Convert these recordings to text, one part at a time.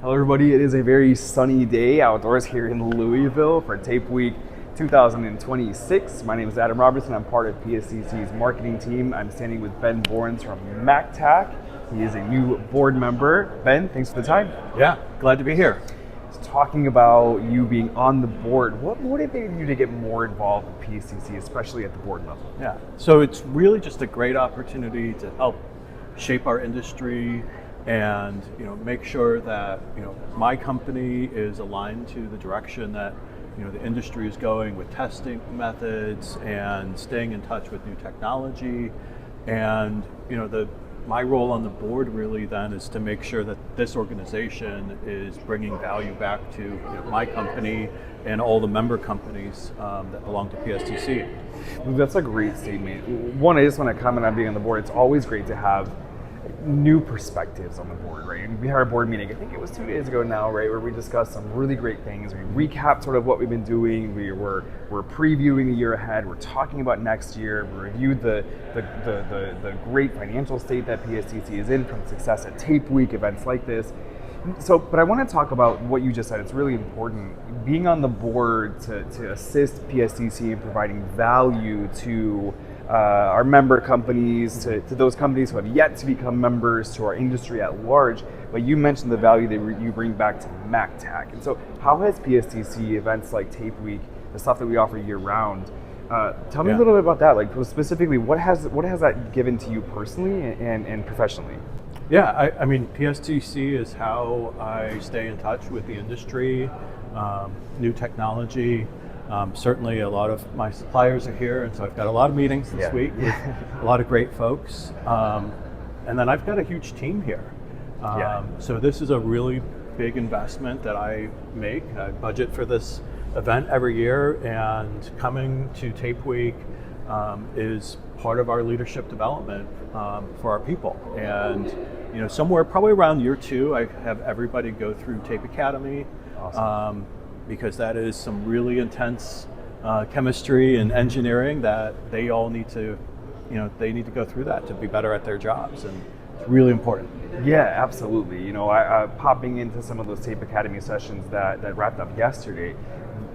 Hello everybody, it is a very sunny day outdoors here in Louisville for Tape Week 2026. My name is Adam Robertson, I'm part of PSTC's marketing team. I'm standing with Ben Borns from Mactac. He is a new board member. Ben, thanks for the time. Yeah, glad to be here. Talking about you being on the board, what motivated you to get more involved with PSTC, especially at the board level? Yeah, so it's really just a great opportunity to help shape our industry and make sure that my company is aligned to the direction that the industry is going with testing methods and staying in touch with new technology. And my role on the board really then is to make sure that this organization is bringing value back to my company and all the member companies that belong to PSTC. That's a great statement. One, I just want to comment on being on the board. It's always great to have new perspectives on the board, right? We had our board meeting, I think it was 2 days ago now, right, where we discussed some really great things. We recapped sort of what we've been doing. We're previewing the year ahead. We're talking about next year. We reviewed the great financial state that PSTC is in from success at Tape Week, events like this. So, but I want to talk about what you just said. It's really important. Being on the board to assist PSTC in providing value to our member companies, to those companies who have yet to become members, to our industry at large. But you mentioned the value that you bring back to Mactac. And so how has PSTC events like Tape Week, the stuff that we offer year round, tell me a little bit about that. Like specifically, what has that given to you personally and professionally? Yeah, I mean, PSTC is how I stay in touch with the industry, new technology. Certainly a lot of my suppliers are here, and so I've got a lot of meetings this week with a lot of great folks. And then I've got a huge team here. So this is a really big investment that I make. I budget for this event every year, and coming to Tape Week is part of our leadership development for our people. And somewhere probably around year 2, I have everybody go through Tape Academy. Awesome. Because that is some really intense chemistry and engineering that they all need to, they need to go through that to be better at their jobs, and it's really important. Yeah, absolutely. I popping into some of those Tape Academy sessions that wrapped up yesterday,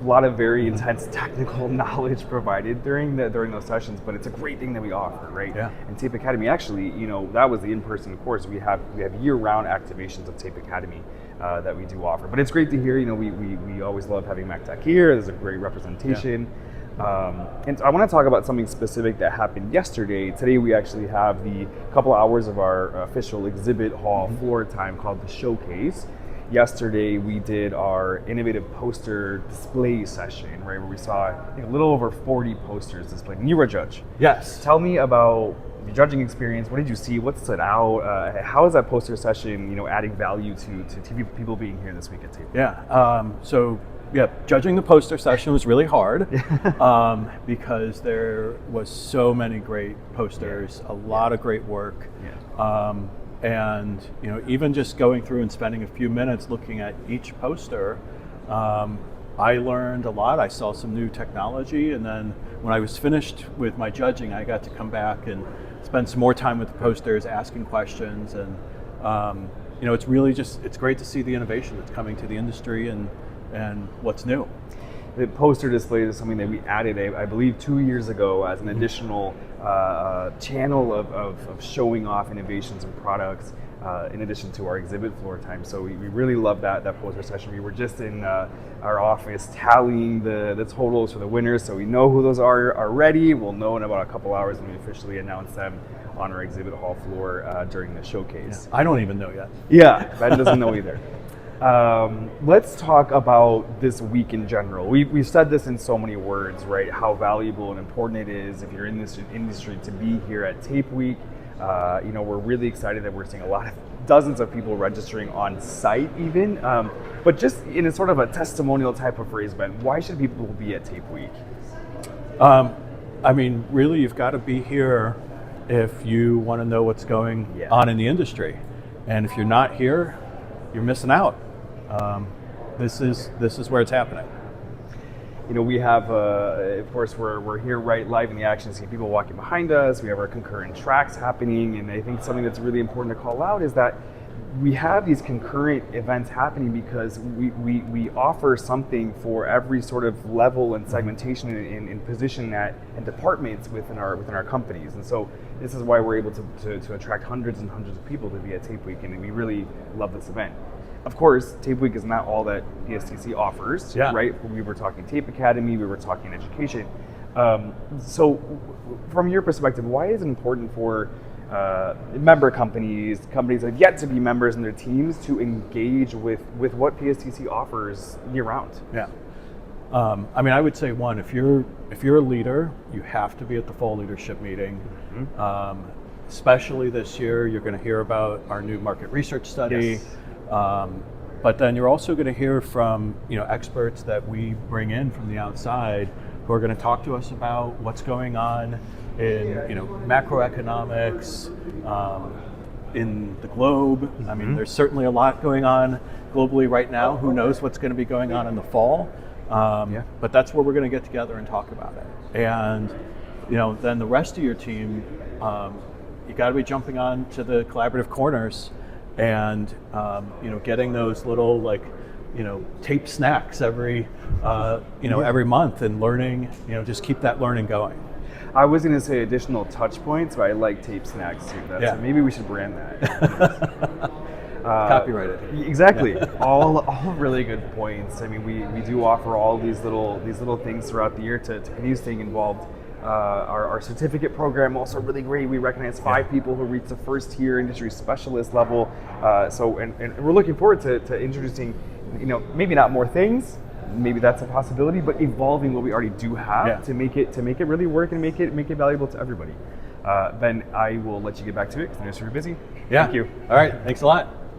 a lot of very intense technical knowledge provided during those sessions, but it's a great thing that we offer, right? Yeah. And Tape Academy, actually, that was the in-person course. We have year-round activations of Tape Academy that we do offer. But it's great to hear, we always love having Mactac here. There's a great representation. And so I want to talk about something specific that happened yesterday. Today we actually have the couple hours of our official exhibit hall floor time called the Showcase. Yesterday we did our innovative poster display session, right, where we saw I think a little over 40 posters displayed. And you were a judge. Yes. Tell me about your judging experience. What did you see? What stood out? How is that poster session, adding value to people being here this week at Tape? Yeah. Judging the poster session was really hard because there was so many great posters, a lot of great work. And even just going through and spending a few minutes looking at each poster, I learned a lot. I saw some new technology, and then when I was finished with my judging, I got to come back and spend some more time with the posters, asking questions, and it's really it's great to see the innovation that's coming to the industry and what's new. The poster display is something that we added, I believe, 2 years ago as an additional channel of showing off innovations and products in addition to our exhibit floor time. So we really love that poster session. We were just in our office tallying the totals for the winners, so we know who those are already. We'll know in about a couple hours when we officially announce them on our exhibit hall floor during the showcase. Yeah, I don't even know yet. Yeah, Ben doesn't know either. Let's talk about this week in general. We've said this in so many words, right? How valuable and important it is if you're in this industry to be here at Tape Week. We're really excited that we're seeing dozens of people registering on site even. But just in a sort of a testimonial type of phrase, Ben, why should people be at Tape Week? I mean, really, you've got to be here if you want to know what's going on in the industry. And if you're not here, you're missing out. This is where it's happening. We have, of course, we're here right live in the action, seeing people walking behind us. We have our concurrent tracks happening, and I think something that's really important to call out is that we have these concurrent events happening because we offer something for every sort of level and segmentation and position and departments within our companies. And so this is why we're able to attract hundreds and hundreds of people to be at Tape Week, and we really love this event. Of course, Tape Week is not all that PSTC offers, right? We were talking Tape Academy, we were talking education. So from your perspective, why is it important for member companies that have yet to be members in their teams to engage with what PSTC offers year round? Yeah. I mean, I would say one, if you're a leader, you have to be at the fall leadership meeting. Especially this year, you're going to hear about our new market research study. Yes. But then you're also going to hear from experts that we bring in from the outside who are going to talk to us about what's going on in macroeconomics, in the globe. I mean, there's certainly a lot going on globally right now. Who knows what's going to be going on in the fall? But that's where we're going to get together and talk about it. And then the rest of your team, you got to be jumping on to the collaborative corners and getting those little tape snacks every every month and learning. Just keep that learning going. I was going to say additional touch points, but I like tape snacks too. So maybe we should brand that. Copyrighted. Exactly. All really good points. I mean, we do offer all these little things throughout the year to continue staying involved. Our certificate program also really great. We recognize 5 people who reach the first tier industry specialist level. And we're looking forward to introducing, maybe not more things. Maybe that's a possibility, but evolving what we already do have to make it really work and make it valuable to everybody. Ben, I will let you get back to it because I know you're super busy. Yeah. Thank you. All right. Thanks a lot.